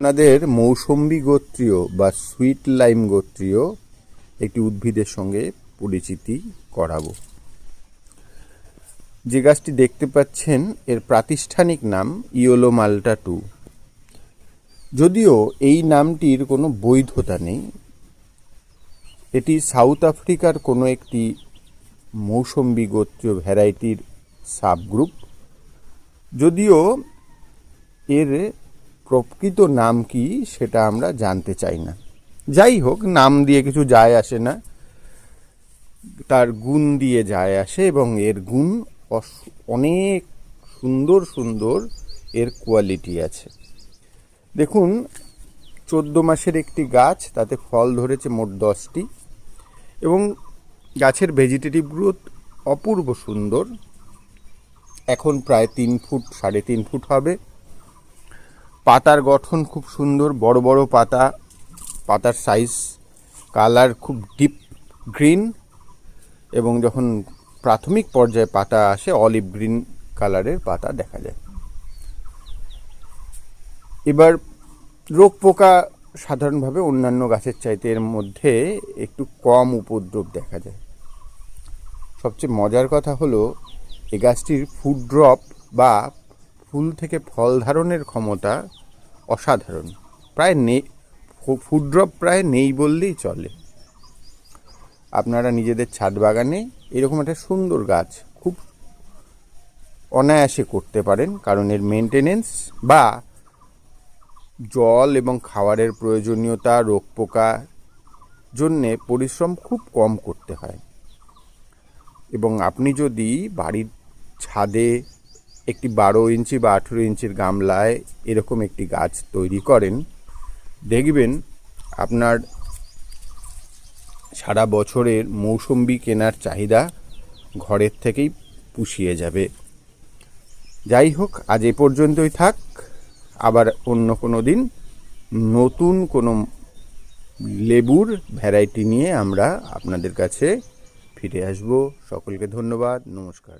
আপনাদের মৌসম্বি গোত্রীয় বা সুইট লাইম গোত্রীয় একটি উদ্ভিদের সঙ্গে পরিচিতি করাবো। যে গাছটি দেখতে পাচ্ছেন এর প্রাতিষ্ঠানিক নাম ইয়েলো মাল্টা 2। যদিও এই নামটির কোনো বৈধতা নেই, এটি সাউথ আফ্রিকার কোনো একটি মৌসম্বি গোত্রীয় ভ্যারাইটির সাবগ্রুপ। যদিও এর প্রকৃত নাম কি সেটা আমরা জানতে চাই না। যাই হোক, নাম দিয়ে কিছু যায় আসে না, তার গুণ দিয়ে যায় আসে, এবং এর গুণ অনেক সুন্দর সুন্দর এর কোয়ালিটি আছে। দেখুন, 14 মাসের একটি গাছ, তাতে ফল ধরেছে মোট 10টি, এবং গাছের ভেজিটেটিভ গ্রোথ অপূর্ব সুন্দর। এখন প্রায় 3 ফুট 3.5 ফুট হবে। পাতার গঠন খুব সুন্দর, বড় বড় পাতা, পাতার সাইজ, কালার খুব ডিপ গ্রিন, এবং যখন প্রাথমিক পর্যায়ে পাতা আসে অলিভ গ্রিন কালারের পাতা দেখা যায়। এবার রোগ পোকা সাধারণভাবে অন্যান্য গাছের চাইতে এর মধ্যে একটু কম উপদ্রব দেখা যায়। সবচেয়ে মজার কথা হলো এই গাছটির ফুড ড্রপ বা ফুল থেকে ফল ধারণের ক্ষমতা অসাধারণ, প্রায় নেই, ফুড ড্রপ প্রায় নেই বললেই চলে। আপনারা নিজেদের ছাদ বাগানে এরকম একটা সুন্দর গাছ খুব অনায়াসে করতে পারেন, কারণ এর মেনটেনেন্স বা জল এবং খাবারের প্রয়োজনীয়তা, রোগ পোকা জন্যে পরিশ্রম খুব কম করতে হয়। এবং আপনি যদি বাড়ির ছাদে একটি 12 ইঞ্চি বা 18 ইঞ্চির গামলায় এরকম একটি গাছ তৈরি করেন, দেখবেন আপনার সারা বছরের মৌসম্বি কেনার চাহিদা ঘরের থেকেই পুষিয়ে যাবে। যাই হোক, আজ এ পর্যন্তই থাক। আবার অন্য কোনো দিন নতুন কোনো লেবুর ভ্যারাইটি নিয়ে আমরা আপনাদের কাছে ফিরে আসব। সকলকে ধন্যবাদ, নমস্কার।